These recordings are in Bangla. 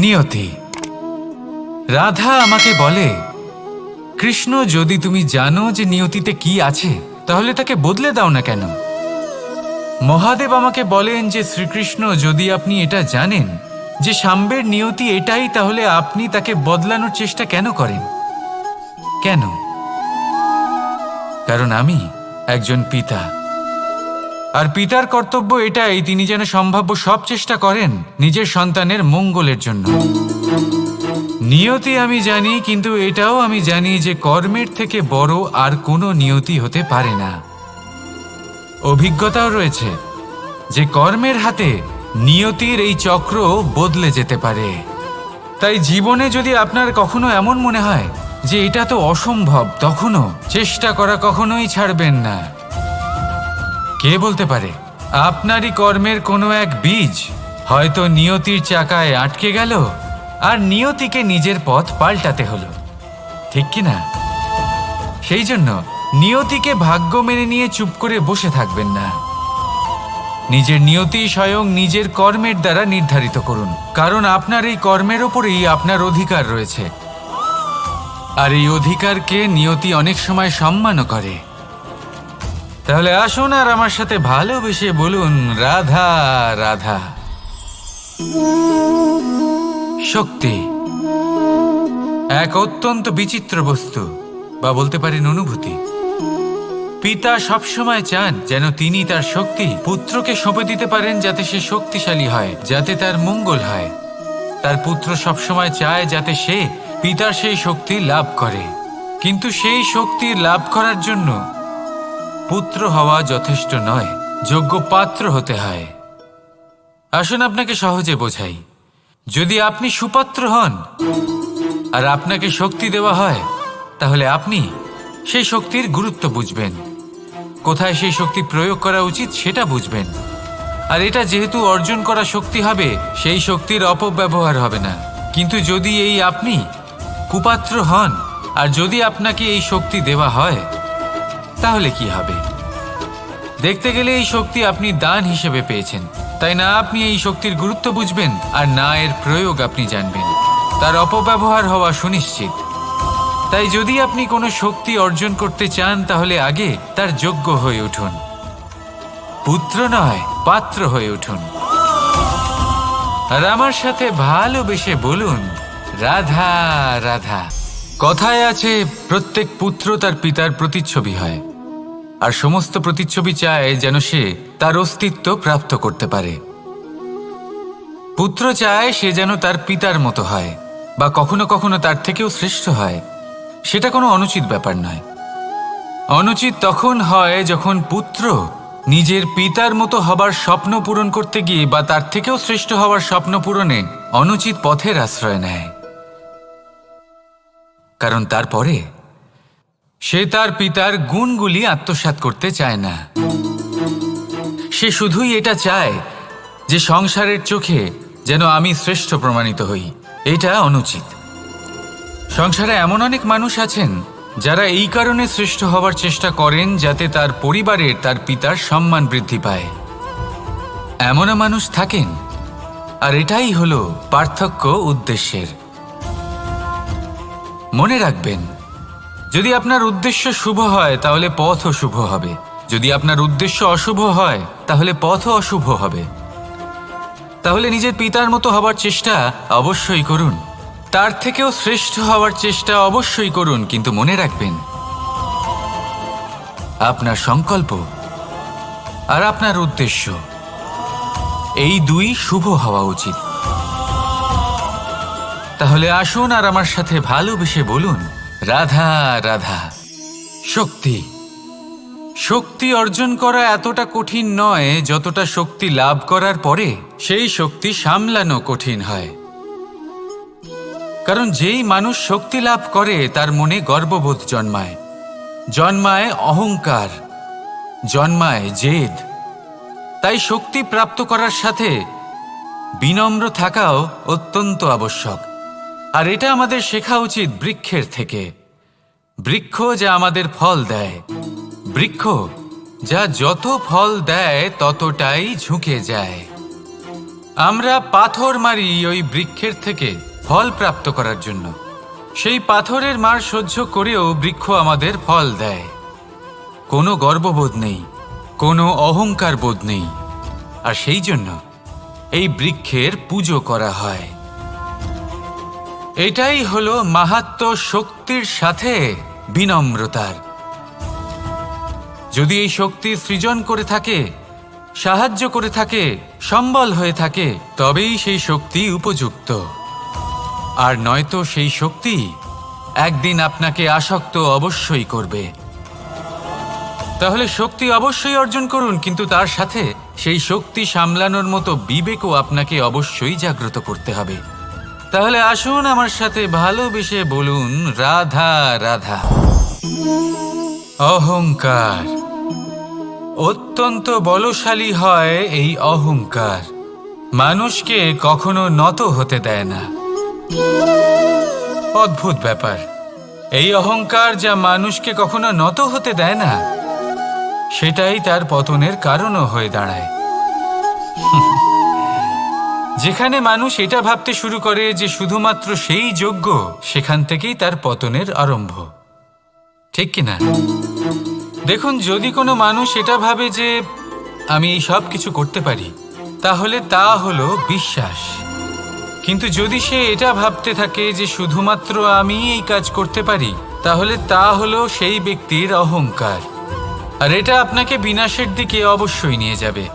নিয়তি। রাধা আমাকে বলে, কৃষ্ণ, যদি তুমি জানো যে নিয়তিতে কি আছে তাহলে তাকে বদলে দাও না কেন? মহাদেব আমাকে বলেন যে শ্রীকৃষ্ণ, যদি আপনি এটা জানেন যে সাম্বের নিয়তি এটাই, তাহলে আপনি তাকে বদলানোর চেষ্টা কেন করেন? কেন? কারণ আমি একজন পিতা, আর পিতার কর্তব্য এটাই, তিনি যেন সম্ভাব্য সব চেষ্টা করেন নিজের সন্তানের মঙ্গলের জন্য। নিয়তি আমি জানি, কিন্তু এটাও আমি জানি যে কর্মের থেকে বড় আর কোনো নিয়তি হতে পারে না। অভিজ্ঞতাও রয়েছে যে কর্মের হাতে নিয়তির এই চক্র বদলে যেতে পারে। তাই জীবনে যদি আপনার কখনো এমন মনে হয় যে এটা তো অসম্ভব, তখনও চেষ্টা করা কখনোই ছাড়বেন না। কে বলতে পারে আপনারই কর্মের কোনো এক বীজ হয়তো নিয়তির চাকায় আটকে গেল, আর নিয়তিকে নিজের পথ পাল্টাতে হলো, ঠিক কি না? সেই জন্য নিয়তিকে ভাগ্য মেনে নিয়ে চুপ করে বসে থাকবেন না। নিজের নিয়তি স্বয়ং নিজের কর্মের দ্বারা নির্ধারিত করুন, কারণ আপনার এই কর্মের ওপরেই আপনার অধিকার রয়েছে, আর এই অধিকারকে নিয়তি অনেক সময় সম্মানও করে। তাহলে আসুন আর আমার সাথে ভালোবেসে বলুন, রাধা রাধা। শক্তি এক অত্যন্ত বিচিত্র বস্তু, বা বলতে পারেন অনুভূতি। পিতা সবসময় চান যেন তিনি তার শক্তি পুত্রকে সঁপে দিতে পারেন, যাতে সে শক্তিশালী হয়, যাতে তার মঙ্গল হয়। তার পুত্র সবসময় চায় যাতে সে পিতার সেই শক্তি লাভ করে, কিন্তু সেই শক্তি লাভ করার জন্য পুত্র হওয়া যথেষ্ট নয়, যোগ্য পাত্র হতে হয়। আসুন আপনাকে সহজে বোঝাই। যদি আপনি সুপাত্র হন আর আপনাকে শক্তি দেওয়া হয়, তাহলে আপনি সেই শক্তির গুরুত্ব বুঝবেন, কোথায় সেই শক্তি প্রয়োগ করা উচিত সেটা বুঝবেন। আর এটা যেহেতু অর্জন করা শক্তি হবে, সেই শক্তির অপব্যবহার হবে না। কিন্তু যদি এই আপনি কুপাত্র হন আর যদি আপনাকে এই শক্তি দেওয়া হয়, তাহলে কি হবে? দেখতে গেলে এই শক্তি আপনি দান হিসেবে পেয়েছেন, তাই না আপনি এই শক্তির গুরুত্ব বুঝবেন, আর না এর প্রয়োগ আপনি জানবেন। তার অপব্যবহার হওয়া সুনিশ্চিত। তাই যদি আপনি কোনো শক্তি অর্জন করতে চান, তাহলে আগে তার যোগ্য হয়ে উঠুন। পুত্র নয়, পাত্র হয়ে উঠুন। আর আমার সাথে ভালোবেসে বলুন, রাধা রাধা। কথায় আছে, প্রত্যেক পুত্র তার পিতার প্রতিচ্ছবি হয়, আর সমস্ত প্রতিচ্ছবি চায় যেন সে তার অস্তিত্ব প্রাপ্ত করতে পারে। পুত্র চায় সে যেন তার পিতার মতো হয়, বা কখনো কখনো তার থেকেও শ্রেষ্ঠ হয়। সেটা কোনো অনুচিত ব্যাপার নয়। অনুচিত তখন হয় যখন পুত্র নিজের পিতার মতো হবার স্বপ্ন পূরণ করতে গিয়ে বা তার থেকেও শ্রেষ্ঠ হওয়ার স্বপ্ন পূরণে অনুচিত পথের আশ্রয় নেয়। কারণ তারপরে সে তার পিতার গুণগুলি আত্মসাৎ করতে চায় না। সে শুধুই এটা চায় যে সংসারের চোখে যেন আমি শ্রেষ্ঠ প্রমাণিত হই। এটা অনুচিত। সংসারে এমন অনেক মানুষ আছেন যারা এই কারণে শ্রেষ্ঠ হওয়ার চেষ্টা করেন যাতে তার পরিবারের তার পিতার সম্মান বৃদ্ধি পায়। এমনও মানুষ থাকেন, আর এটাই হলো পার্থক্য উদ্দেশ্যের। মনে রাখবেন, যদি আপনার উদ্দেশ্য শুভ হয় তাহলে পথও শুভ হবে, যদি আপনার উদ্দেশ্য অশুভ হয় তাহলে পথও অশুভ হবে। তাহলে নিজের পিতার মতো হবার চেষ্টা অবশ্যই করুন, তার থেকেও শ্রেষ্ঠ হওয়ার চেষ্টা অবশ্যই করুন, কিন্তু মনে রাখবেন আপনার সংকল্প আর আপনার উদ্দেশ্য এই দুই শুভ হওয়া উচিত। তাহলে আসুন আর আমার সাথে ভালোবেসে বলুন, রাধা রাধা। শক্তি শক্তি অর্জন করা এতটা কঠিন নয় যতটা শক্তি লাভ করার পরে সেই শক্তি সামলানো কঠিন হয়। কারণ যেই মানুষ শক্তি লাভ করে তার মনে গর্ববোধ জন্মায়, জন্মায় অহংকার, জন্মায় জেদ। তাই শক্তি প্রাপ্ত করার সাথে বিনম্র থাকাও অত্যন্ত আবশ্যক। আর এটা আমাদের শেখা উচিত বৃক্ষের থেকে। বৃক্ষ যা আমাদের ফল দেয়, বৃক্ষ যা যত ফল দেয় ততটাই ঝুঁকে যায়। আমরা পাথর মারি ওই বৃক্ষের থেকে ফল প্রাপ্ত করার জন্য। সেই পাথরের মার সহ্য করেও বৃক্ষ আমাদের ফল দেয়। কোনো গর্ববোধ নেই, কোনো অহংকার বোধ নেই, আর সেই জন্য এই বৃক্ষের পুজো করা হয়। এটাই হলো মাহাত্ম্য শক্তির সাথে বিনম্রতার। যদি এই শক্তি সৃজন করে থাকে, সাহায্য করে থাকে, সম্বল হয়ে থাকে, তবেই সেই শক্তি উপযুক্ত। আর নয়তো সেই শক্তি একদিন আপনাকে আসক্ত অবশ্যই করবে। তাহলে শক্তি অবশ্যই অর্জন করুন, কিন্তু তার সাথে সেই শক্তি সামলানোর মতো বিবেকও আপনাকে অবশ্যই জাগ্রত করতে হবে। তাহলে আসুন আমার সাথে ভালোবেসে বলুন, রাধা রাধা। অহংকার অত্যন্ত বলশালী হয়। এই অহংকার মানুষকে কখনো নত হতে দেয় না। অদ্ভুত ব্যাপার, এই অহংকার যা মানুষকে কখনো নত হতে দেয় না, সেটাই তার পতনের কারণও হয়ে দাঁড়ায়। যেখানে মানুষ এটা ভাবতে শুরু করে যে শুধুমাত্র সেই যোগ্য, সেখান থেকেই তার পতনের আরম্ভ। ঠিক কিনা? দেখুন, যদি কোনো মানুষ এটা ভাবে যে আমি এই সব কিছু করতে পারি, তাহলে তা হলো বিশ্বাস। কিন্তু যদি সে এটা ভাবতে থাকে যে শুধুমাত্র আমি এই কাজ করতে পারি, তাহলে তা হলো সেই ব্যক্তির অহংকার। আর এটা আপনাকে বিনাশের দিকে অবশ্যই নিয়ে যাবে।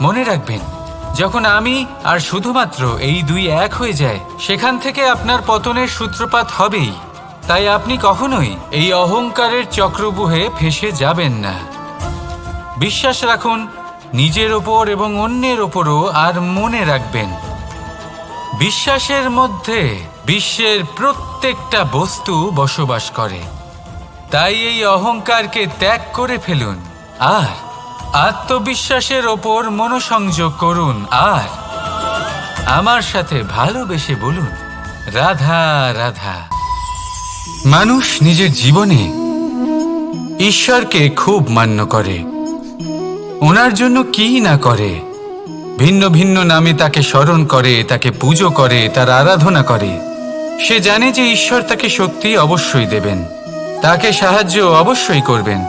মনে রাখবেন, যখন আমি আর শুধুমাত্র এই দুই এক হয়ে যায়, সেখান থেকে আপনার পতনের সূত্রপাত হবেই। তাই আপনি কখনোই এই অহংকারের চক্রব্যূহে ফেঁসে যাবেন না। বিশ্বাস রাখুন নিজের ওপর এবং অন্যের ওপরও। আর মনে রাখবেন, বিশ্বাসের মধ্যে বিশ্বের প্রত্যেকটা বস্তু বসবাস করে। তাই এই অহংকারকে ত্যাগ করে ফেলুন আর আত্মবিশ্বাসের ওপর মনোসংযোগ করুন। আর আমার সাথে ভালোবেসে বলুন, রাধা রাধা। মানুষ নিজের জীবনে ঈশ্বরকে খুব মান্য করে। ওনার জন্য কি না করে, ভিন্ন ভিন্ন নামে তাকে স্মরণ করে, তাকে পুজো করে, তার আরাধনা করে। সে জানে যে ঈশ্বর তাকে শক্তি অবশ্যই দেবেন, তাকে সাহায্য অবশ্যই করবেন।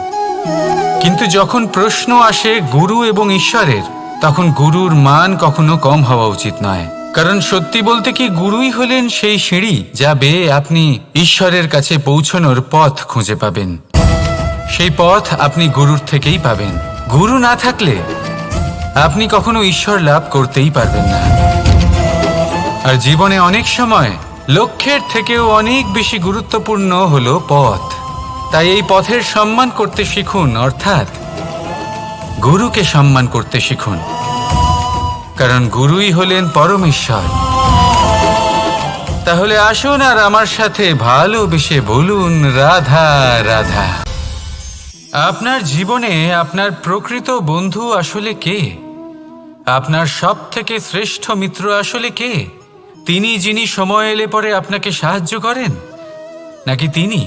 কিন্তু যখন প্রশ্ন আসে গুরু এবং ঈশ্বরের, তখন গুরুর মান কখনো কম হওয়া উচিত নয়। কারণ সত্যি বলতে কি, গুরুই হলেন সেই সিঁড়ি যা বেয়ে আপনি ঈশ্বরের কাছে পৌঁছানোর পথ খুঁজে পাবেন। সেই পথ আপনি গুরুর থেকেই পাবেন। গুরু না থাকলে আপনি কখনো ঈশ্বর লাভ করতেই পারবেন না। আর জীবনে অনেক সময় লক্ষ্যের থেকেও অনেক বেশি গুরুত্বপূর্ণ হলো পথ। তাই এই পথের সম্মান করতে শিখুন, অর্থাৎ গুরুকে সম্মান করতে শিখুন। কারণ গুরুই হলেন পরমেশ্বর। তাহলে আসুন আর আমার সাথে ভালোবেসে বলুন, রাধা রাধা। আপনার জীবনে আপনার প্রকৃত বন্ধু আসলে কে? আপনার সব থেকে শ্রেষ্ঠ মিত্র আসলে কে? তিনি যিনি সময় এলে পরে আপনাকে সাহায্য করেন, নাকি তিনি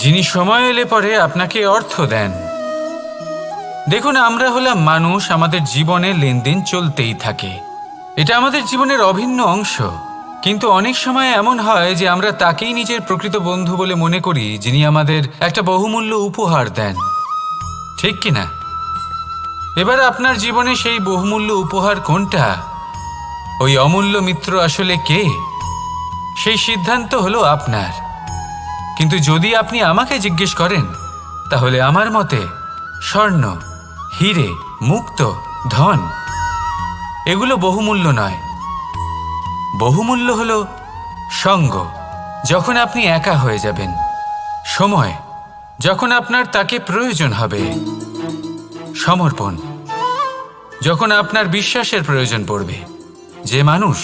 যিনি সময় এলে পরে আপনাকে অর্থ দেন? দেখুন, আমরা হলাম মানুষ, আমাদের জীবনে লেনদেন চলতেই থাকে। এটা আমাদের জীবনের অভিন্ন অংশ। কিন্তু অনেক সময় এমন হয় যে আমরা তাকেই নিজের প্রকৃত বন্ধু বলে মনে করি, যিনি আমাদের একটা বহুমূল্য উপহার দেন। ঠিক কিনা? এবার আপনার জীবনে সেই বহুমূল্য উপহার কোনটা, ওই অমূল্য মিত্র আসলে কে, সেই সিদ্ধান্ত হলো আপনার। কিন্তু যদি আপনি আমাকে জিজ্ঞেস করেন, তাহলে আমার মতে স্বর্ণ, হিরে, মুক্ত, ধন এগুলো বহুমূল্য নয়। বহুমূল্য হলো সঙ্গ, যখন আপনি একা হয়ে যাবেন, সময়, যখন আপনার তাকে প্রয়োজন হবে, সমর্পণ, যখন আপনার বিশ্বাসের প্রয়োজন পড়বে। যে মানুষ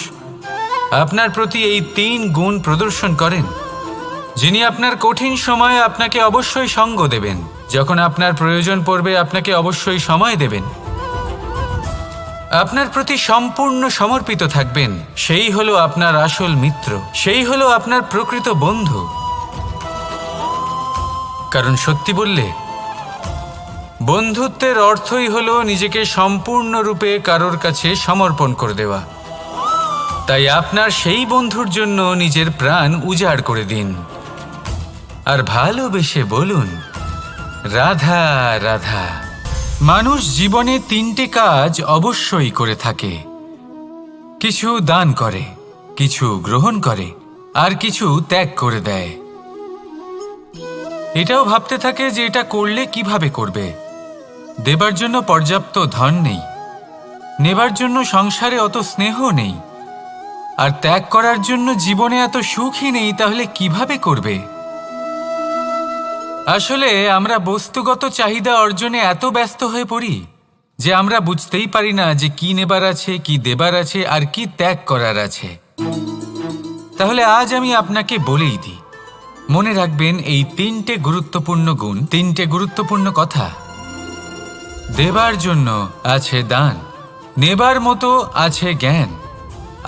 আপনার প্রতি এই 3 গুণ প্রদর্শন করেন, যিনি আপনার কঠিন সময়ে আপনাকে অবশ্যই সঙ্গ দেবেন, যখন আপনার প্রয়োজন পড়বে আপনাকে অবশ্যই সময় দেবেন, আপনার প্রতি সম্পূর্ণ সমর্পিত থাকবেন, সেই হলো আপনার আসল মিত্র, সেই হলো আপনার প্রকৃত বন্ধু। কারণ সত্যি বললে, বন্ধুত্বের অর্থই হলো নিজেকে সম্পূর্ণরূপে কারোর কাছে সমর্পণ করে দেওয়া। তাই আপনার সেই বন্ধুর জন্য নিজের প্রাণ উজাড় করে দিন আর ভালোবেসে বলুন, রাধা রাধা। মানুষ জীবনে 3টে কাজ অবশ্যই করে থাকে, কিছু দান করে, কিছু গ্রহণ করে, আর কিছু ত্যাগ করে দেয়। এটাও ভাবতে থাকে যে এটা করলে কিভাবে করবে। দেবার জন্য পর্যাপ্ত ধন নেই, নেবার জন্য সংসারে অত স্নেহ নেই, আর ত্যাগ করার জন্য জীবনে এত সুখই নেই, তাহলে কিভাবে করবে? আসলে আমরা বস্তুগত চাহিদা অর্জনে এত ব্যস্ত হয়ে পড়ি যে আমরা বুঝতেই পারি না যে কি নেবার আছে, কি দেবার আছে, আর কি ত্যাগ করার আছে। তাহলে আজ আমি আপনাকে বলেই দিই, মনে রাখবেন এই 3টে গুরুত্বপূর্ণ গুণ, 3টে গুরুত্বপূর্ণ কথা। দেবার জন্য আছে দান, নেবার মতো আছে জ্ঞান,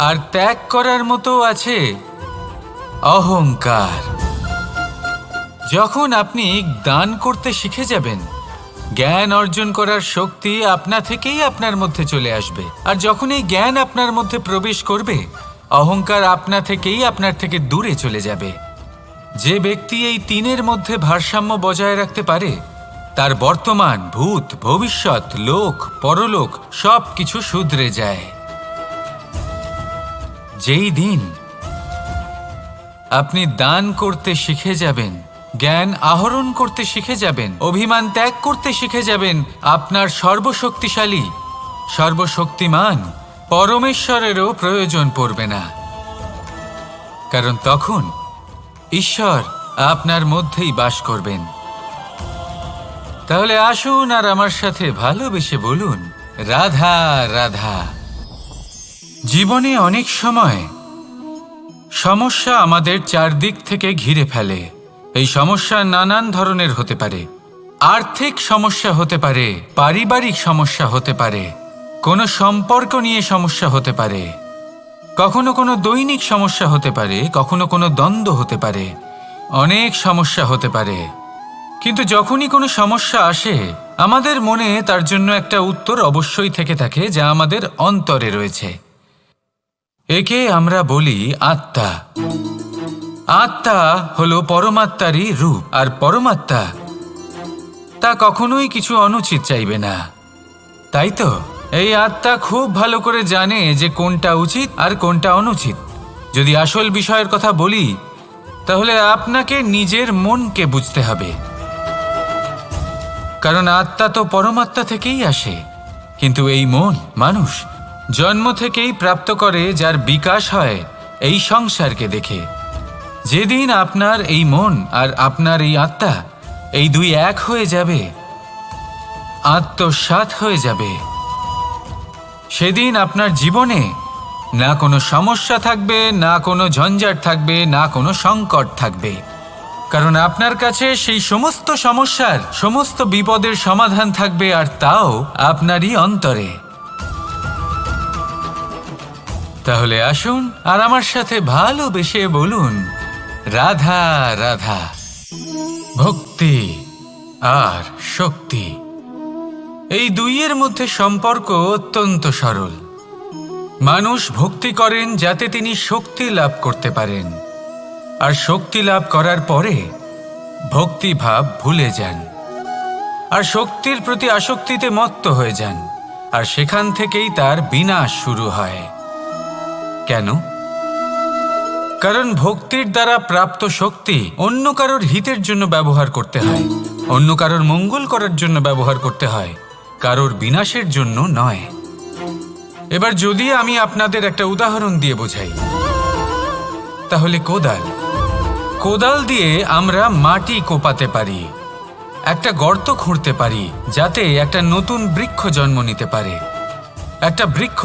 আর ত্যাগ করার মতো আছে অহংকার। যখন আপনি দান করতে শিখে যাবেন, জ্ঞান অর্জন করার শক্তি আপনা থেকেই আপনার মধ্যে চলে আসবে। আর যখন এই জ্ঞান আপনার মধ্যে প্রবেশ করবে, অহংকার আপনা থেকেই আপনার থেকে দূরে চলে যাবে। যে ব্যক্তি এই 3-এর মধ্যে ভারসাম্য বজায় রাখতে পারে, তার বর্তমান, ভূত, ভবিষ্যৎ, লোক, পরলোক সব কিছু শুধরে যায়। যেই দিন আপনি দান করতে শিখে যাবেন, জ্ঞান আহরণ করতে শিখে যাবেন, অভিমান ত্যাগ করতে শিখে যাবেন, আপনার সর্বশক্তিশালী, সর্বশক্তিমান পরমেশ্বরেরও প্রয়োজন পড়বে না। কারণ তখন ঈশ্বর আপনার মধ্যেই বাস করবেন। তাহলে আসুন আর আমার সাথে ভালোবেসে বলুন, রাধা রাধা। জীবনে অনেক সময় সমস্যা আমাদের চারদিক থেকে ঘিরে ফেলে। এই সমস্যা নানান ধরনের হতে পারে। আর্থিক সমস্যা হতে পারে, পারিবারিক সমস্যা হতে পারে, কোনো সম্পর্ক নিয়ে সমস্যা হতে পারে, কখনো কোনো দৈনিক সমস্যা হতে পারে, কখনো কোনো দ্বন্দ্ব হতে পারে, অনেক সমস্যা হতে পারে। কিন্তু যখনই কোনো সমস্যা আসে, আমাদের মনে তার জন্য একটা উত্তর অবশ্যই থেকে থাকে, যা আমাদের অন্তরে রয়েছে। একে আমরা বলি আত্মা। আত্মা হলো পরমাত্মারই রূপ, আর পরমাত্মা তা কখনোই কিছু অনুচিত চাইবে না, তাই তো? এই আত্মা খুব ভালো করে জানে যে কোনটা উচিত আর কোনটা অনুচিত। যদি আসল বিষয়ের কথা বলি, তাহলে আপনাকে নিজের মনকে বুঝতে হবে। কারণ আত্মা তো পরমাত্মা থেকেই আসে, কিন্তু এই মন মানুষ জন্ম থেকেই প্রাপ্ত করে, যার বিকাশ হয় এই সংসারকে দেখে। যেদিন আপনার এই মন আর আপনার এই আত্মা এই দুই এক হয়ে যাবে, আত্মসাৎ হয়ে যাবে, সেদিন আপনার জীবনে না কোনো সমস্যা থাকবে, না কোনো ঝঞ্ঝাট থাকবে, না কোনো সংকট থাকবে। কারণ আপনার কাছে সেই সমস্ত সমস্যার, সমস্ত বিপদের সমাধান থাকবে, আর তাও আপনারই অন্তরে। তাহলে আসুন আর আমার সাথে ভালোবেসে বলুন, রাধা রাধা। ভক্তি আর শক্তি, এই দুইয়ের মধ্যে সম্পর্ক অত্যন্ত সরল। মানুষ ভক্তি করেন যাতে তিনি শক্তি লাভ করতে পারেন, আর শক্তি লাভ করার পরে ভক্তিভাব ভুলে যান, আর শক্তির প্রতি আসক্তিতে মত্ত হয়ে যান, আর সেখান থেকেই তার বিনাশ শুরু হয়। কেন? কারণ ভক্তির দ্বারা প্রাপ্ত শক্তি অন্য কারোর হিতের জন্য ব্যবহার করতে হয়, অন্য কারোর মঙ্গল করার জন্য ব্যবহার করতে হয়, কারোর বিনাশের জন্য নয়। এবার যদি আমি আপনাদের একটা উদাহরণ দিয়ে বোঝাই, তাহলে কোদাল দিয়ে আমরা মাটি কোপাতে পারি, একটা গর্ত খুঁড়তে পারি, যাতে একটা নতুন বৃক্ষ জন্ম নিতে পারে, একটা বৃক্ষ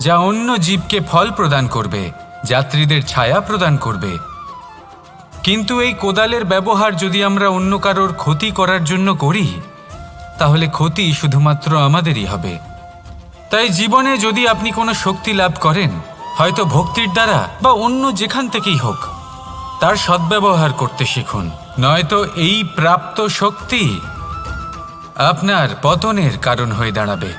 যা অন্য জীবকে ফল প্রদান করবে, যাত্রীদের ছায়া প্রদান করবে। কিন্তু এই কোদালের ব্যবহার যদি আমরা অন্য কারোর ক্ষতি করার জন্য করি, তাহলে ক্ষতি শুধুমাত্র আমাদেরই হবে। তাই জীবনে যদি আপনি কোনো শক্তি লাভ করেন, হয়তো ভক্তির দ্বারা বা অন্য যেখান থেকেই হোক, তার সদ্ব্যবহার করতে শিখুন, নয়তো এই প্রাপ্ত শক্তি আপনার পতনের কারণ হয়ে দাঁড়াবে।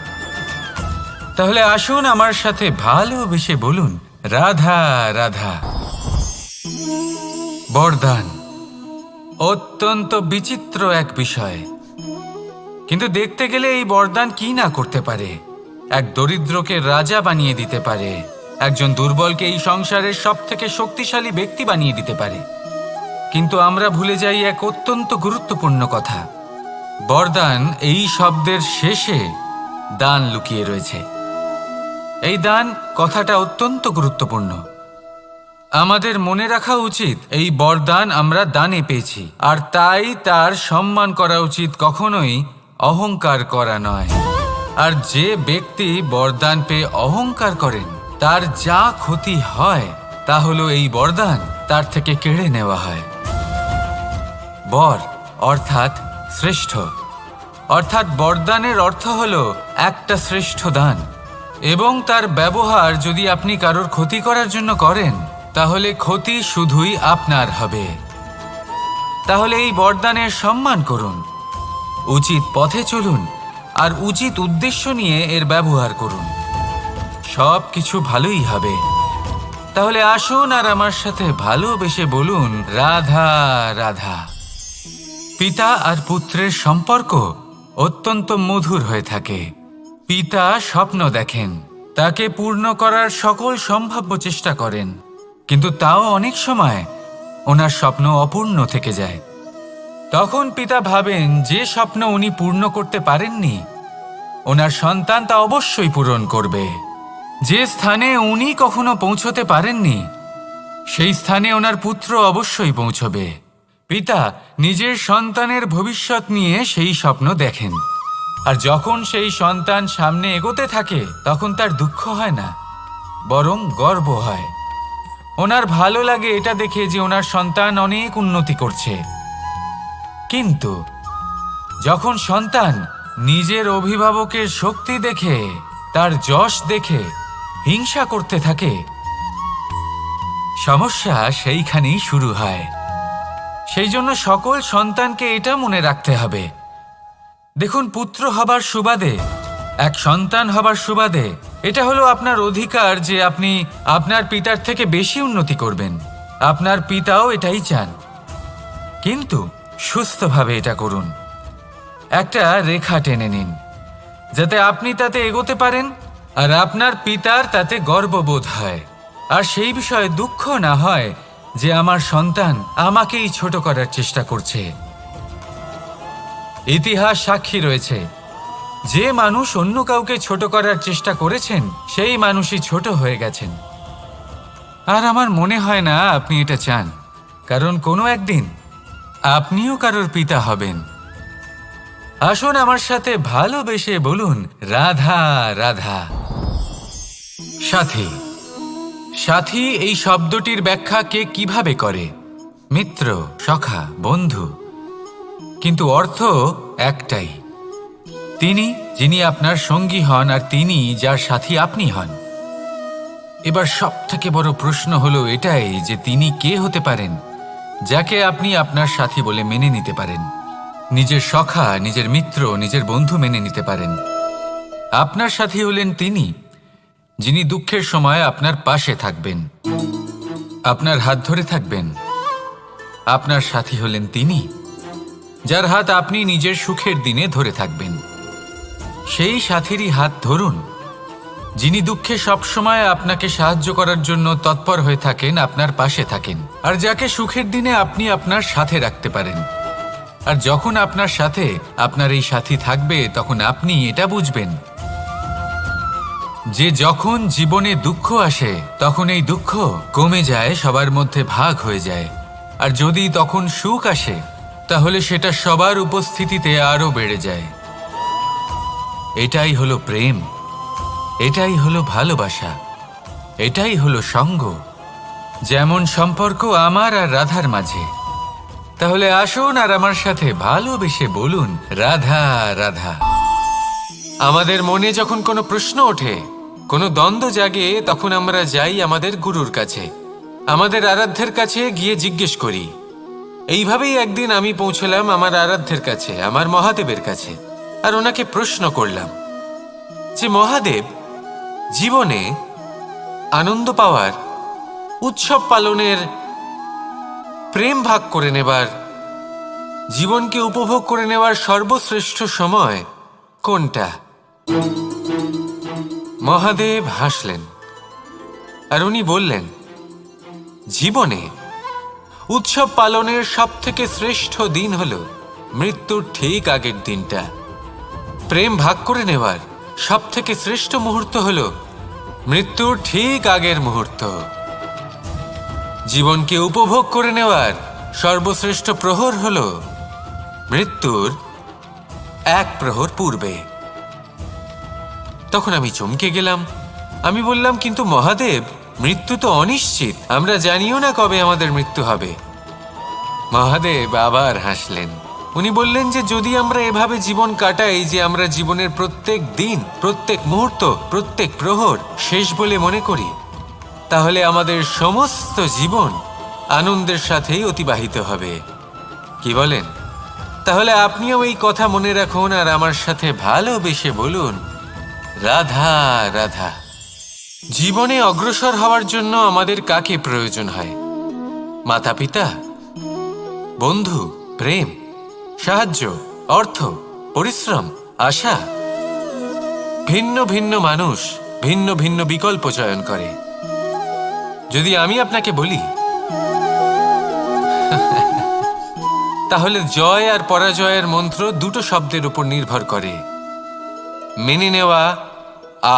তাহলে আসুন আমার সাথে ভালোবেসে বলুন, রাধা রাধা। বরদান অত্যন্ত বিচিত্র এক বিষয়, কিন্তু দেখতে গেলে এই বরদান কি না করতে পারে। এক দরিদ্রকে রাজা বানিয়ে দিতে পারে, একজন দুর্বলকে এই সংসারের সব থেকে শক্তিশালী ব্যক্তি বানিয়ে দিতে পারে। কিন্তু আমরা ভুলে যাই এক অত্যন্ত গুরুত্বপূর্ণ কথা। বরদান এই শব্দের শেষে দান লুকিয়ে রয়েছে। এই দান কথাটা অত্যন্ত গুরুত্বপূর্ণ। আমাদের মনে রাখা উচিত এই বরদান আমরা দানে পেয়েছি, আর তাই তার সম্মান করা উচিত, কখনোই অহংকার করা নয়। আর যে ব্যক্তি বরদান পেয়ে অহংকার করেন তার যা ক্ষতি হয় তা হলো এই বরদান তার থেকে কেড়ে নেওয়া হয়। বর অর্থাৎ শ্রেষ্ঠ, অর্থাৎ বরদানের অর্থ হলো একটা শ্রেষ্ঠ দান, এবং তার ব্যবহার যদি আপনি কারোর ক্ষতি করার জন্য করেন তাহলে ক্ষতি শুধুই আপনার হবে। তাহলে এই বরদানের সম্মান করুন, উচিত পথে চলুন, আর উচিত উদ্দেশ্য নিয়ে এর ব্যবহার করুন। সব কিছু ভালোই হবে। তাহলে আসুন আর আমার সাথে ভালোবেসে বলুন রাধা রাধা। পিতা আর পুত্রের সম্পর্ক অত্যন্ত মধুর হয়ে থাকে। পিতা স্বপ্ন দেখেন, তাকে পূর্ণ করার সকল সম্ভাব্য চেষ্টা করেন, কিন্তু তাও অনেক সময় ওনার স্বপ্ন অপূর্ণ থেকে যায়। তখন পিতা ভাবেন যে স্বপ্ন উনি পূর্ণ করতে পারেননি ওনার সন্তান তা অবশ্যই পূরণ করবে। যে স্থানে উনি কখনো পৌঁছতে পারেননি সেই স্থানে ওনার পুত্র অবশ্যই পৌঁছবে। পিতা নিজের সন্তানের ভবিষ্যৎ নিয়ে সেই স্বপ্ন দেখেন, আর যখন সেই সন্তান সামনে এগোতে থাকে তখন তার দুঃখ হয় না, বরং গর্ব হয়। ওনার ভালো লাগে এটা দেখে যে ওনার সন্তান অনেক উন্নতি করছে। কিন্তু যখন সন্তান নিজের অভিভাবকের শক্তি দেখে, তার যশ দেখে হিংসা করতে থাকে, সমস্যা সেইখানেই শুরু হয়। সেই জন্য সকল সন্তানকে এটা মনে রাখতে হবে, দেখুন, পুত্র হবার সুবাদে, এক সন্তান হবার সুবাদে এটা হলো আপনার অধিকার যে আপনি আপনার পিতার থেকে বেশি উন্নতি করবেন। আপনার পিতাও এটাই চান, কিন্তু সুস্থভাবে এটা করুন। একটা রেখা টেনে নিন যাতে আপনি তাতে এগোতে পারেন আর আপনার পিতার তাতে গর্ববোধ হয়, আর সেই বিষয়ে দুঃখ না হয় যে আমার সন্তান আমাকেই ছোট করার চেষ্টা করছে। ইতিহাস সাক্ষী রয়েছে, যে মানুষ অন্য কাউকে ছোট করার চেষ্টা করেছেন সেই মানুষই ছোট হয়ে গেছেন। আর আমার মনে হয় না আপনি এটা চান, কারণ কোনো একদিন আপনিও কারোর পিতা হবেন। আসুন আমার সাথে ভালোবেসে বলুন রাধা রাধা। সাথী। সাথী এই শব্দটির ব্যাখ্যা কে কিভাবে করে? মিত্র, সখা, বন্ধু, কিন্তু অর্থ একটাই। তিনি যিনি আপনার সঙ্গী হন আর তিনি যার সাথী আপনি হন। এবার সব থেকে বড় প্রশ্ন হলো এটাই যে তিনি কে হতে পারেন যাকে আপনি আপনার সাথী বলে মেনে নিতে পারেন। নিজের সখা, নিজের মিত্র, নিজের বন্ধু মেনে নিতে পারেন। আপনার সাথী হলেন তিনি যিনি দুঃখের সময় আপনার পাশে থাকবেন, আপনার হাত ধরে থাকবেন। আপনার সাথী হলেন তিনি যার হাত আপনি নিজের সুখের দিনে ধরে থাকবেন। সেই সাথীরই হাত ধরুন যিনি দুঃখে সবসময় আপনাকে সাহায্য করার জন্য তৎপর হয়ে থাকেন, আপনার পাশে থাকেন, আর যাকে সুখের দিনে আপনি আপনার সাথে রাখতে পারেন। আর যখন আপনার সাথে আপনার এই সাথী থাকবে তখন আপনি এটা বুঝবেন যে যখন জীবনে দুঃখ আসে তখন এই দুঃখ কমে যায়, সবার মধ্যে ভাগ হয়ে যায়। আর যদি তখন সুখ আসে তাহলে সেটা সবার উপস্থিতিতে আরো বেড়ে যায়। এটাই হলো প্রেম, এটাই হলো ভালোবাসা, এটাই হলো সঙ্গ, যেমন সম্পর্ক আমার আর রাধার মাঝে। তাহলে আসুন আর আমার সাথে ভালোবেসে বলুন রাধা রাধা। আমাদের মনে যখন কোনো প্রশ্ন ওঠে, কোনো দ্বন্দ্ব জাগে, তখন আমরা যাই আমাদের গুরুর কাছে, আমাদের আরাধ্যের কাছে গিয়ে জিজ্ঞেস করি। এইভাবেই একদিন আমি পৌঁছলাম আমার আরাধ্যের কাছে, আমার মহাদেবের কাছে, আর ওনাকে প্রশ্ন করলাম যে মহাদেব, জীবনে আনন্দ পাওয়ার, উৎসব পালনের, প্রেম ভাগ করে নেবার, জীবনকে উপভোগ করে নেওয়ার সর্বশ্রেষ্ঠ সময় কোনটা? মহাদেব হাসলেন আর উনি বললেন, জীবনে উৎসব পালনের সবথেকে শ্রেষ্ঠ দিন হল মৃত্যুর ঠিক আগের দিনটা। প্রেম ভাগ করে নেওয়ার সবথেকে শ্রেষ্ঠ মুহূর্ত হল মৃত্যুর ঠিক আগের মুহূর্ত। জীবনকে উপভোগ করে নেওয়ার সর্বশ্রেষ্ঠ প্রহর হল মৃত্যুর এক প্রহর পূর্বে। তখন আমি চমকে গেলাম। আমি বললাম, কিন্তু মহাদেব, মৃত্যু তো অনিশ্চিত, আমরা জানিও না কবে আমাদের মৃত্যু হবে। মহাদেব আবার হাসলেন। উনি বললেন যে যদি আমরা এভাবে জীবন কাটাই যে আমরা জীবনের প্রত্যেক দিন, প্রত্যেক মুহূর্ত, প্রত্যেক প্রহর শেষ বলে মনে করি, তাহলে আমাদের সমস্ত জীবন আনন্দের সাথেই অতিবাহিত হবে। কি বলেন? তাহলে আপনিও এই কথা মনে রাখুন আর আমার সাথে ভালোবেসে বলুন, রাধা রাধা। জীবনে অগ্রসর হওয়ার জন্য আমাদের কাকে প্রয়োজন হয়? মাতা পিতা, বন্ধু, প্রেম, সাহায্য, অর্থ, পরিশ্রম, আশা। ভিন্ন ভিন্ন মানুষ ভিন্ন ভিন্ন বিকল্প চয়ন করে। যদি আমি আপনাকে বলি, তাহলে জয় আর পরাজয়ের মন্ত্র দুটো শব্দের উপর নির্ভর করে, মেনে নেওয়া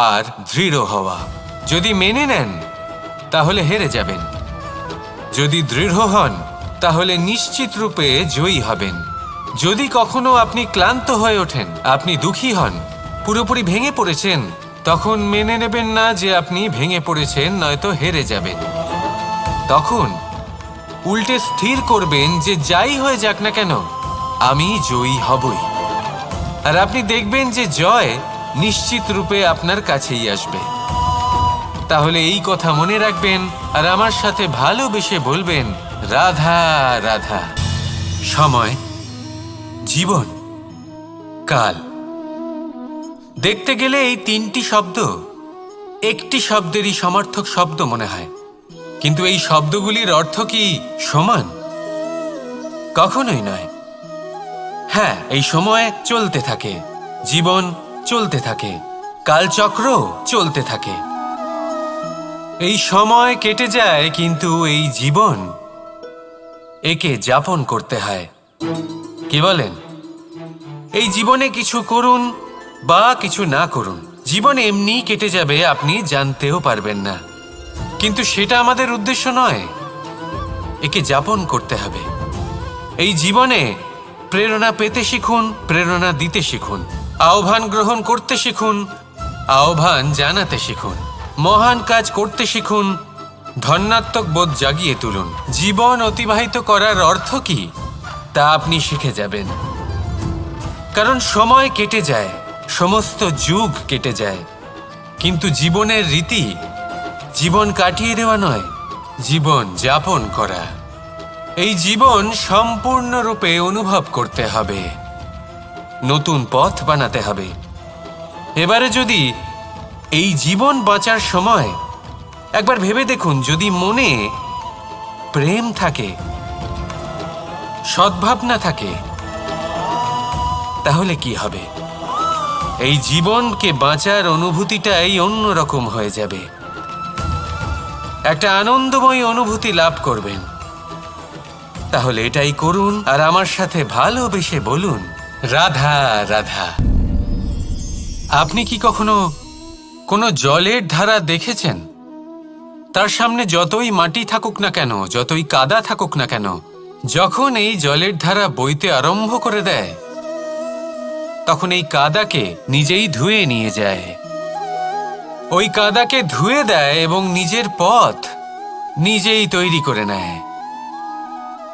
আর দৃঢ় হওয়া। যদি মেনে নেন তাহলে হেরে যাবেন, যদি দৃঢ় হন তাহলে নিশ্চিত রূপে জয়ী হবেন। যদি কখনো আপনি ক্লান্ত হয়ে ওঠেন, আপনি দুঃখী হন, পুরোপুরি ভেঙে পড়েছেন, তখন মেনে নেবেন না যে আপনি ভেঙে পড়েছেন, নয়তো হেরে যাবেন। তখন উল্টে স্থির করবেন যে যাই হয়ে যাক না কেন, আমি জয়ী হবই। আর আপনি দেখবেন যে জয় নিশ্চিত রূপে আপনার কাছেই আসবে। তাহলে এই কথা মনে রাখবেন আর আমার সাথে ভালোবেসে বলবেন, রাধা রাধা। সময়, জীবন, কাল। দেখতে গেলে এই তিনটি শব্দ একটি শব্দেরই সমার্থক শব্দ মনে হয়, কিন্তু এই শব্দগুলির অর্থ কি সমান? কখনোই নয়। হ্যাঁ, এই সময় চলতে থাকে, জীবন চলতে থাকে, কালচক্র চলতে থাকে। এই সময় কেটে যায়, কিন্তু এই জীবন, একে যাপন করতে হয়। কি বলেন? এই জীবনে কিছু করুন বা কিছু না করুন, জীবন এমনি কেটে যাবে, আপনি জানতেও পারবেন না। কিন্তু সেটা আমাদের উদ্দেশ্য নয়, একে যাপন করতে হবে। এই জীবনে প্রেরণা পেতে শিখুন, প্রেরণা দিতে শিখুন, আহ্বান গ্রহণ করতে শিখুন, আহ্বান জানাতে শিখুন, মহান কাজ করতে শিখুন, ধন্যাত্মক বোধ জাগিয়ে তুলুন। জীবন অতিবাহিত করার অর্থ কি তা আপনি শিখে যাবেন। কারণ সময় কেটে যায়, সমস্ত যুগ কেটে যায়, কিন্তু জীবনের রীতি জীবন কাটিয়ে দেওয়া নয়, জীবন যাপন করা। এই জীবন সম্পূর্ণরূপে অনুভব করতে হবে, নতুন পথ বানাতে হবে। এবারে যদি এই জীবন বাঁচার সময় একবার ভেবে দেখুন, যদি মনে প্রেম থাকে, সদ্ভাবনা থাকে, তাহলে কি হবে? এই জীবনকে বাঁচার অনুভূতিটাই অন্যরকম হয়ে যাবে, একটা আনন্দময় অনুভূতি লাভ করবেন। তাহলে এটাই করুন আর আমার সাথে ভালোবেসে বলুন, রাধা রাধা। আপনি কি কখনো কোনো জলের ধারা দেখেছেন? তার সামনে যতই মাটি থাকুক না কেন, যতই কাদা থাকুক না কেন, যখন এই জলের ধারা বইতে আরম্ভ করে দেয়, তখন এই কাদাকে নিজেই ধুয়ে নিয়ে যায়। ওই কাদাকে ধুয়ে দেয় এবং নিজের পথ নিজেই তৈরি করে নেয়।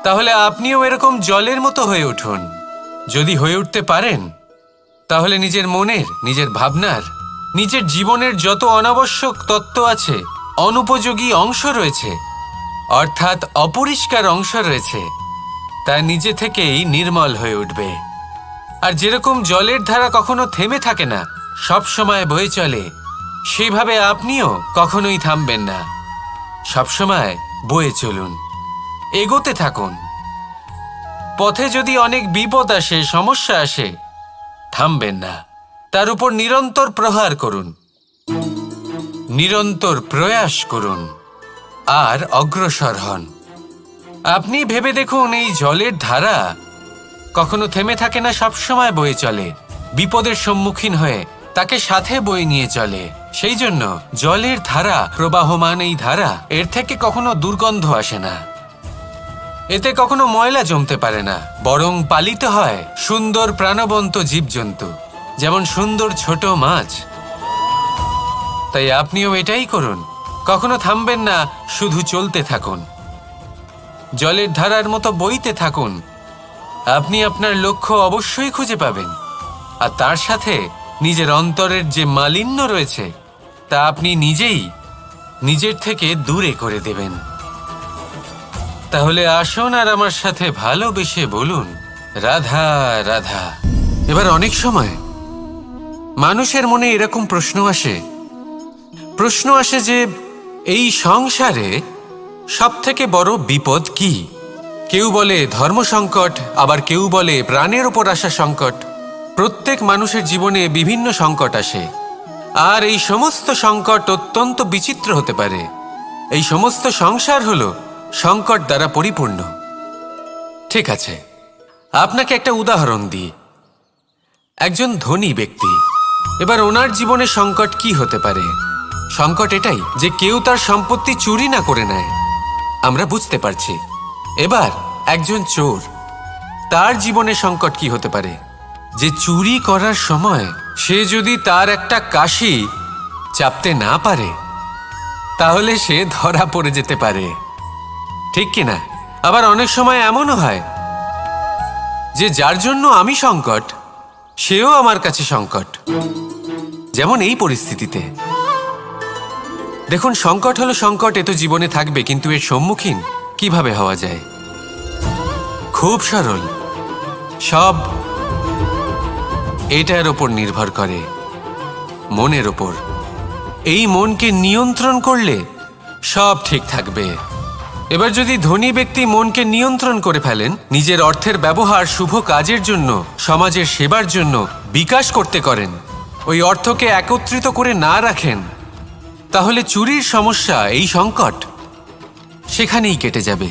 তাহলে আপনিও এরকম জলের মতো হয়ে উঠুন। যদি হয়ে উঠতে পারেন, তাহলে নিজের মনের, নিজের ভাবনার, নিজের জীবনের যত অনাবশ্যক তত্ত্ব আছে, অনুপযোগী অংশ রয়েছে, অর্থাৎ অপরিষ্কার অংশ রয়েছে, তা নিজে থেকেই নির্মল হয়ে উঠবে। আর যেরকম জলের ধারা কখনো থেমে থাকে না, সব সময় বয়ে চলে, সেইভাবে আপনিও কখনোই থামবেন না। সবসময় বয়ে চলুন, এগোতে থাকুন। পথে যদি অনেক বিপদ আসে, সমস্যা আসে, থামবেন না, তার উপর নিরন্তর প্রহার করুন, নিরন্তর প্রয়াস করুন আর অগ্রসর হন। আপনি ভেবে দেখুন, এই জলের ধারা কখনো থেমে থাকে না, সবসময় বয়ে চলে, বিপদের সম্মুখীন হয়ে তাকে সাথে বয়ে নিয়ে চলে। সেই জন্য জলের ধারা, প্রবাহমান এই ধারা, এর থেকে কখনো দুর্গন্ধ আসে না, এতে কখনো ময়লা জমতে পারে না, বরং পালিত হয় সুন্দর প্রাণবন্ত জীবজন্তু, যেমন সুন্দর ছোট মাছ। তাই আপনিও এটাই করুন, কখনো থামবেন না, শুধু চলতে থাকুন, জলের ধারার মতো বইতে থাকুন। আপনি আপনার লক্ষ্য অবশ্যই খুঁজে পাবেন, আর তার সাথে নিজের অন্তরের যে মালিন্য রয়েছে তা আপনি নিজেই নিজের থেকে দূরে করে দেবেন। তাহলে আসুন আর আমার সাথে ভালোবেসে বলুন, রাধা রাধা। এবার অনেক সময় মানুষের মনে এরকম প্রশ্ন আসে যে এই সংসারে সবথেকে বড় বিপদ কি? কেউ বলে ধর্ম সংকট, আবার কেউ বলে প্রাণের ওপর আসা সংকট। প্রত্যেক মানুষের জীবনে বিভিন্ন সংকট আসে, আর এই সমস্ত সংকট অত্যন্ত বিচিত্র হতে পারে। এই সমস্ত সংসার হলো সংকট দ্বারা পরিপূর্ণ। ঠিক আছে, আপনাকে একটা উদাহরণ দিই। একজন ধনী ব্যক্তি, এবার ওনার জীবনে সংকট কি হতে পারে? সংকট এটাই যে কেউ তার সম্পত্তি চুরি না করে নেয়, আমরা বুঝতে পারছি। এবার একজন চোর, তার জীবনে সংকট কি হতে পারে? যে চুরি করার সময় সে যদি তার একটা কাশি চাপতে না পারে, তাহলে সে ধরা পড়ে যেতে পারে, ঠিক কিনা? আবার অনেক সময় এমনও হয় যে যার জন্য আমি সংকট, সেও আমার কাছে সংকট। যেমন এই পরিস্থিতিতে দেখুন, সংকট হলো সংকট, এ তো জীবনে থাকবে, কিন্তু এর সম্মুখীন কিভাবে হওয়া যায়? খুব সরল, সব এটার ওপর নির্ভর করে, মনের ওপর। এই মনকে নিয়ন্ত্রণ করলে সব ঠিক থাকবে। এবার যদি ধনী ব্যক্তি মনকে নিয়ন্ত্রণ করে ফেলেন, নিজের অর্থের ব্যবহার শুভ কাজের জন্য, সমাজের সেবার জন্য বিকাশ করতে করেন, ওই অর্থকে একত্রিত করে না রাখেন, তাহলে চুরির সমস্যা, এই সংকট সেখানেই কেটে যাবে।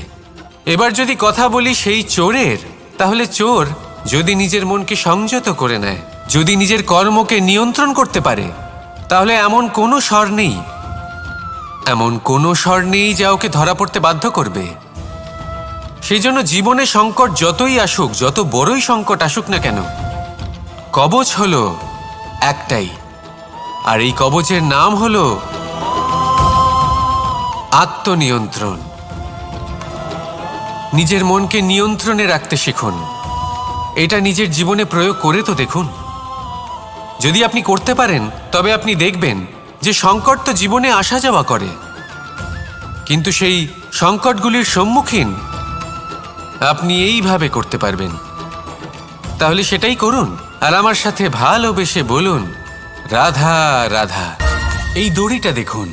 এবার যদি কথা বলি সেই চোরের, তাহলে চোর যদি নিজের মনকে সংযত করে নেয়, যদি নিজের কর্মকে নিয়ন্ত্রণ করতে পারে, তাহলে এমন কোনো স্বর নেই, এমন কোনো স্বর নেই যা ওকে ধরা পড়তে বাধ্য করবে। সেই জন্য জীবনে সংকট যতই আসুক, যত বড়ই সংকট আসুক না কেন, কবচ হলো একটাই, আর এই কবচের নাম হলো আত্মনিয়ন্ত্রণ। নিজের মনকে নিয়ন্ত্রণে রাখতে শিখুন। এটা নিজের জীবনে প্রয়োগ করে তো দেখুন। যদি আপনি করতে পারেন, তবে আপনি দেখবেন যে সংকট তো জীবনে আসা যাওয়া করে, কিন্তু সেই সংকটগুলির সম্মুখীন আপনি এইভাবে করতে পারবেন। তাহলে সেটাই করুন, আর আমার সাথে ভালোবেসে বলুন, রাধা রাধা। এই দড়িটা দেখুন,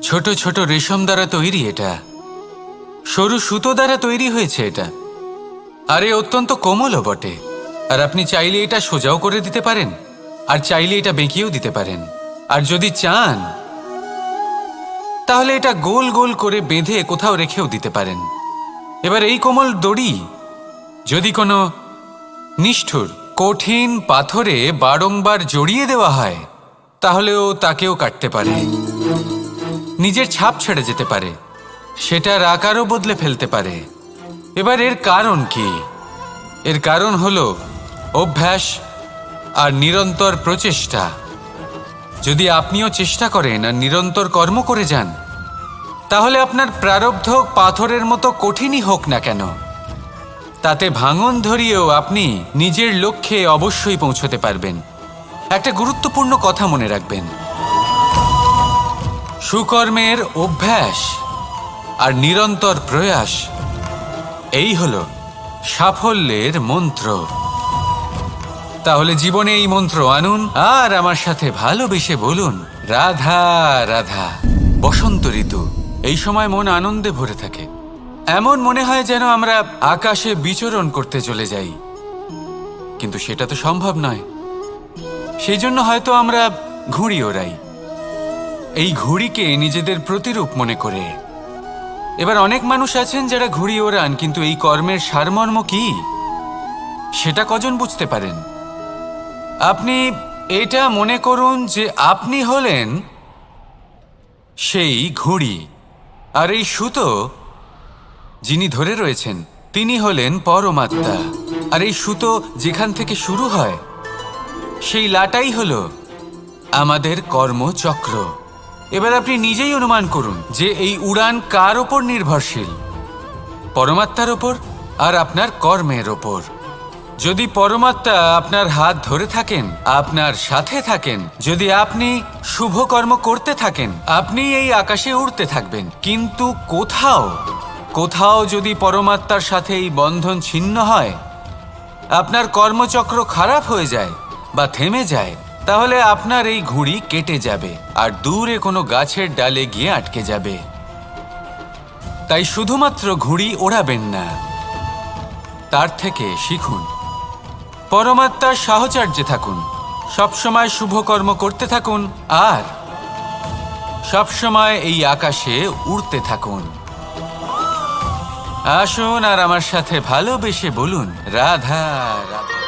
ছোট ছোট রেশম দ্বারা তৈরি, এটা সরু সুতো দ্বারা তৈরি হয়েছে এটা, আর এ অত্যন্ত কোমলও বটে। আর আপনি চাইলে এটা সোজাও করে দিতে পারেন, আর চাইলে এটা বেঁকিয়েও দিতে পারেন, আর যদি চান তাহলে এটা গোল গোল করে বেঁধে কোথাও রেখেও দিতে পারেন। এবার এই কোমল দড়ি যদি কোনো নিষ্ঠুর কঠিন পাথরে বারংবার জড়িয়ে দেওয়া হয়, তাহলেও তাকেও কাটতে পারে, নিজের ছাপ ছেড়ে যেতে পারে, সেটার আকারও বদলে ফেলতে পারে। এবার এর কারণ কি? এর কারণ হলো অভ্যাস আর নিরন্তর প্রচেষ্টা। যদি আপনিও চেষ্টা করেন আর নিরন্তর কর্ম করে যান, তাহলে আপনার প্রারব্ধ পাথরের মতো কঠিনই হোক না কেন, তাতে ভাঙন ধরিয়েও আপনি নিজের লক্ষ্যে অবশ্যই পৌঁছতে পারবেন। একটা গুরুত্বপূর্ণ কথা মনে রাখবেন, সুকর্মের অভ্যাস আর নিরন্তর প্রয়াস, এই হলো সাফল্যের মন্ত্র। তাহলে জীবনে এই মন্ত্র আনুন আর আমার সাথে ভালোবেসে বলুন, রাধা রাধা। বসন্ত ঋতু, এই সময় মন আনন্দে ভরে থাকে। এমন মনে হয় যেন আমরা আকাশে বিচরণ করতে চলে যাই, কিন্তু সেটা তো সম্ভব নয়। সেই জন্য হয়তো আমরা ঘুড়ি ওড়াই, এই ঘুড়িকে নিজেদের প্রতিরূপ মনে করে। এবার অনেক মানুষ আছেন যারা ঘুড়ি ওড়ান, কিন্তু এই কর্মের সারমর্ম কি সেটা কজন বুঝতে পারেন? আপনি এটা মনে করুন যে আপনি হলেন সেই ঘুড়ি, আর এই সুতো যিনি ধরে রয়েছেন তিনি হলেন পরমাত্মা। আর এই সুতো যেখান থেকে শুরু হয় সেই লাটাই হলো আমাদের কর্মচক্র। এবার আপনি নিজেই অনুমান করুন যে এই উড়ান কার ওপর নির্ভরশীল? পরমাত্মার ওপর আর আপনার কর্মের ওপর। যদি পরমাত্মা আপনার হাত ধরে থাকেন, আপনার সাথে থাকেন, যদি আপনি শুভ কর্ম করতে থাকেন, আপনি এই আকাশে উড়তে থাকবেন। কিন্তু কোথাও কোথাও যদি পরমাত্মার সাথে এই বন্ধন ছিন্ন হয়, আপনার কর্মচক্র খারাপ হয়ে যায় বা থেমে যায়, তাহলে আপনার এই ঘুড়ি কেটে যাবে আর দূরে কোনো গাছের ডালে গিয়ে আটকে যাবে। তাই শুধুমাত্র ঘুড়ি ওড়াবেন না, তার থেকে শিখুন, পরমাত্মার সাহচর্যে থাকুন, সবসময় শুভ কর্ম করতে থাকুন আর সবসময় এই আকাশে উড়তে থাকুন। আসুন আর আমার সাথে ভালোবেসে বলুন, রাধা রাধা।